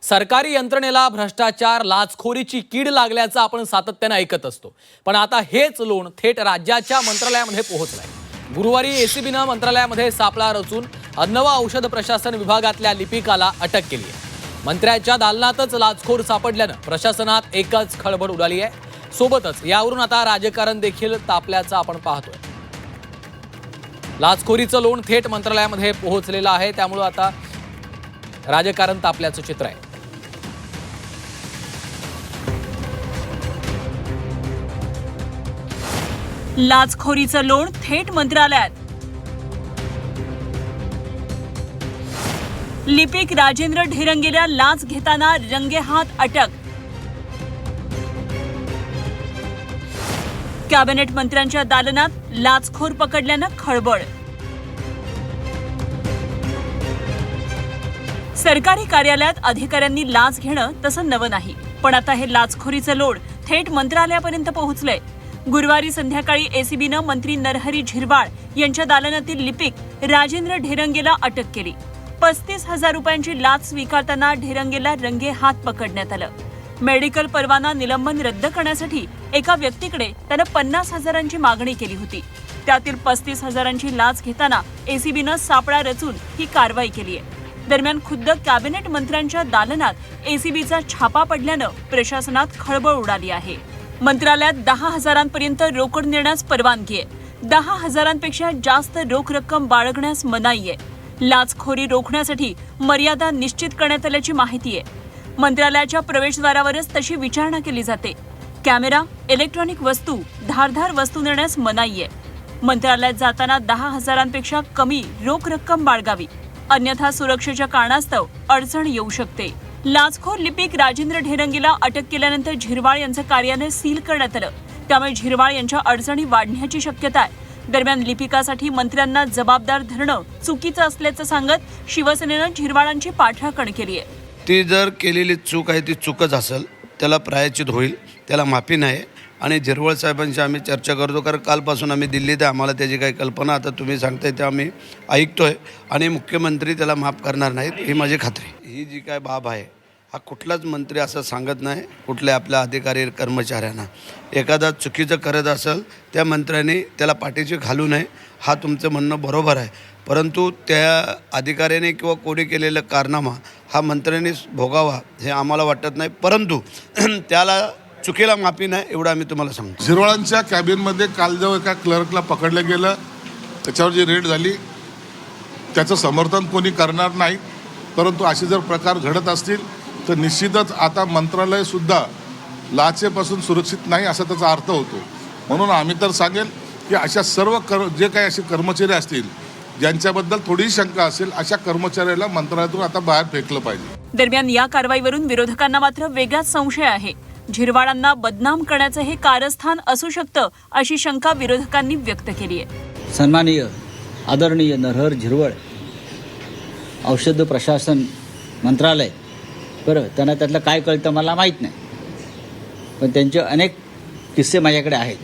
सरकारी यंत्रणेला भ्रष्टाचार, लाचखोरीची कीड लागल्याचं आपण सातत्याने ऐकत असतो. पण आता हेच लोण थेट राज्याच्या मंत्रालयामध्ये पोहोचलंय. गुरुवारी एसीबीनं मंत्रालयामध्ये सापळा रचून अन्न व औषध प्रशासन विभागातल्या लिपिकाला अटक केली आहे. मंत्र्याच्या दालनातच लाचखोर सापडल्यानं प्रशासनात एकच खळबळ उडाली आहे. सोबतच यावरून आता राजकारण देखील तापल्याचं आपण पाहतोय. लाचखोरीचं लोण थेट मंत्रालयामध्ये पोहोचलेलं आहे, त्यामुळे आता राजकारण तापल्याचं चित्र आहे. लाचखोरीचं लोण थेट मंत्रालयात. लिपिक राजेंद्र ढेरंगेला लाच घेताना रंगेहात अटक. कॅबिनेट मंत्र्यांच्या दालनात लाचखोर पकडल्यानं खळबळ. सरकारी कार्यालयात अधिकाऱ्यांनी लाच घेणं तसं नवं नाही, पण आता हे लाचखोरीचं लोण थेट मंत्रालयापर्यंत पोहोचलंय. गुरुवारी संध्याकाळी एसीबीनं मंत्री नरहरी झिरवाळ यांच्या दालनातील लिपिक राजेंद्र ढेरंगेला अटक केली. 35,000 रुपयांची लाच स्वीकारताना ढेरंगेला रंगेहात पकडण्यात आलं. मेडिकल परवाना निलंबन रद्द करण्यासाठी एका व्यक्तीकडे त्यानं 50,000ची मागणी केली होती. त्यातील 35,000ची लाच घेताना एसीबीनं सापळा रचून ही कारवाई केली आहे. दरम्यान खुद्द कॅबिनेट मंत्र्यांच्या दालनात एसीबीचा छापा पडल्यानं प्रशासनात खळबळ उडाली आहे. मंत्रालयात 10,000पर्यंत रोकड नेण्यास परवानगी आहे. 10,000पेक्षा जास्त रोख रक्कम बाळगण्यास मनाई आहे. लाचखोरी रोखण्यासाठी मर्यादा निश्चित करण्यात आल्याची माहिती आहे. मंत्रालयाच्या प्रवेशद्वारावरच तशी विचारणा केली जाते. कॅमेरा, इलेक्ट्रॉनिक वस्तू, धारदार वस्तू नेण्यास मनाई आहे. मंत्रालयात जाताना 10,000पेक्षा कमी रोख रक्कम बाळगावी, अन्यथा सुरक्षेच्या कारणास्तव अडचण येऊ शकते. लाचखोर लिपिक राजेंद्र ढेरंगेला अटक केल्यानंतर झिरवाळ यांचं कार्यालय सील करण्यात आलं. त्यामुळे झिरवाळ यांच्या अडचणी वाढण्याची शक्यता आहे. दरम्यान लिपिकासाठी मंत्र्यांना जबाबदार धरणं चुकीचं असल्याचं सांगत शिवसेनेनं झिरवाळांची पाठराखण केली आहे. ती जर केलेली चूक आहे ती चूकच असेल, त्याला प्रायश्चित होईल, त्याला माफी नाही. आणि झिरवाळ साहेबांशी आम्ही चर्चा करतो, कारण कालपासून आम्ही दिल्लीत आहे, आम्हाला त्याची काही कल्पना आता तुम्ही सांगताय ते आम्ही ऐकतोय. आणि मुख्यमंत्री त्याला माफ करणार नाहीत ही माझी खात्री. ही जी काय बाब आहे हा कुठलाच मंत्री असं सांगत नाही कुठल्या आपल्या अधिकारी कर्मचाऱ्यांना. एखादा चुकीचं करत असेल त्या मंत्र्यांनी त्याला पाठीशी घालू नये, हा तुमचं म्हणणं बरोबर आहे. परंतु त्या अधिकाऱ्याने किंवा कोणी केलेलं कारनामा हा मंत्र्यांनी भोगावा हे आम्हाला वाटत नाही. परंतु त्याला चुकीला माफी नाही एवढं आम्ही तुम्हाला सांगतो. झिरवाळांच्या कॅबिनमध्ये काल जेव्हा एका क्लर्कला पकडलं गेलं, त्याच्यावर जी रेड झाली त्याचं समर्थन कोणी करणार नाही. परंतु असे जर प्रकार घडत असतील तर निश्चितच आता मंत्रालयसुद्धा लाचेपासून सुरक्षित नाही असा त्याचा अर्थ होतो. म्हणून आम्ही तर सांगेल की अशा सर्व जे काही असे कर्मचारी असतील ज्यांच्याबद्दल थोडी शंका असेल अशा कर्मचाऱ्याला मंत्रालयातून आता बाहेर फेकलं पाहिजे. दरम्यान या कारवाईवरून विरोधकांना मात्र वेगळाच संशय आहे. झिरवाळांना बदनाम करण्याचं हे कारस्थान असू शकतं अशी शंका विरोधकांनी व्यक्त केली आहे. सन्माननीय आदरणीय नरहर झिरवळ औषध प्रशासन मंत्रालय, बरं त्यांना त्यातलं काय कळतं मला माहीत नाही, पण त्यांचे अनेक किस्से माझ्याकडे आहेत.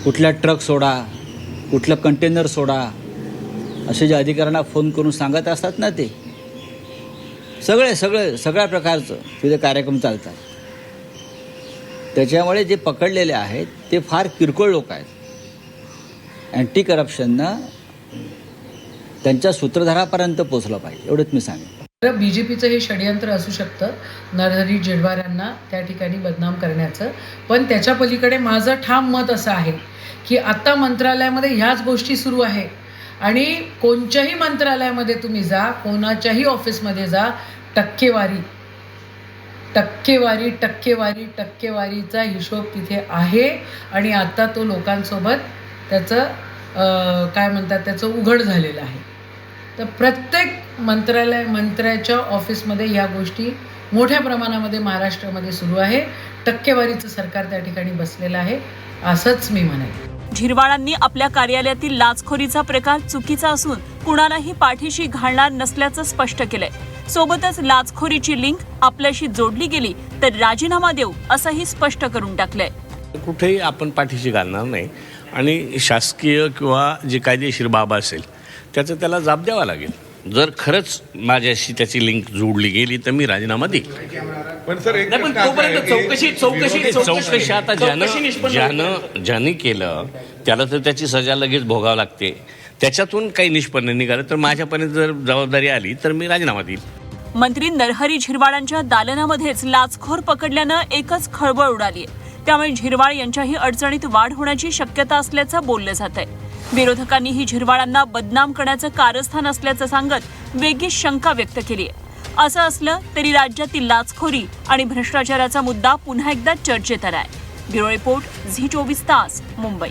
कुठला ट्रक सोडा, कुठलं कंटेनर सोडा, असे जे अधिकाऱ्यांना फोन करून सांगत असतात ना, ते सगळ्या प्रकारचं तिथे कार्यक्रम चालतात. त्याच्यामुळे जे पकडलेले आहेत ते फार किरकोळ लोक आहेत. अँटी करप्शननं त्यांच्या सूत्रधारापर्यंत पोचलं पाहिजे एवढंच मी सांगेन. बीजेपीचं हे षडयंत्र असू शकतं नरहरी झिरवाळ यांना त्या ठिकाणी बदनाम करण्याचं. पण त्याच्या पलीकडे माझं ठाम मत असं आहे की आत्ता मंत्रालयामध्ये ह्याच गोष्टी सुरू आहे. आणि कोणत्याही मंत्रालयामध्ये तुम्ही जा, कोणाच्याही ऑफिसमध्ये जा, टक्केवारीचा हिशोब तिथे आहे. आणि आता तो लोकांसोबत त्याचं त्याचं उघड झालेलं आहे. तर प्रत्येक मंत्र्याच्या ऑफिसमध्ये ह्या गोष्टी मोठ्या प्रमाणामध्ये महाराष्ट्रामध्ये सुरू आहे. टक्केवारीचं सरकार त्या ठिकाणी बसलेलं आहे असंच मी म्हणेन. झिरवाळांनी आपल्या कार्यालयातील लाचखोरीचा प्रकार चुकीचा असून कुणालाही पाठीशी घालणार नसल्याचं स्पष्ट केलंय. सोबतच लाचखोरीची लिंक आपल्याशी जोडली गेली तर राजीनामा देऊ असंही स्पष्ट करून टाकलंय. कुठेही आपण पाठीशी घालणार नाही आणि शासकीय किंवा जी कायदेशीर बाब असेल त्याचा त्याला जाब द्यावा लागेल. जर खरंच माझ्याशी त्याची लिंक जोडली गेली तर मी राजीनामा देईल. पण सर एक नाही, पण प्रश्न असा आहे तोपर्यंत की चौकशी आता ज्यानं केलं त्याला तर त्याची सजा लगेच भोगावं लागते. त्याच्यातून काही निष्पन्न निघालं तर माझ्यापर्यंत जर जबाबदारी आली तर मी राजीनामा देईल. मंत्री नरहरी झिरवाळांच्या दालनामध्येच लाचखोर पकडल्यानं एकच खळबळ उडाली. त्यामुळे झिरवाळ यांच्याही अडचणीत वाढ होण्याची शक्यता असल्याचं बोललं जात आहे. विरोधकांनीही झिरवाळांना बदनाम करण्याचं कारस्थान असल्याचं सांगत वेगळी शंका व्यक्त केली आहे. असं असलं तरी राज्यातील लाचखोरी आणि भ्रष्टाचाराचा मुद्दा पुन्हा एकदा चर्चेत आलाय. ब्युरो रिपोर्ट झी 24 तास, मुंबई.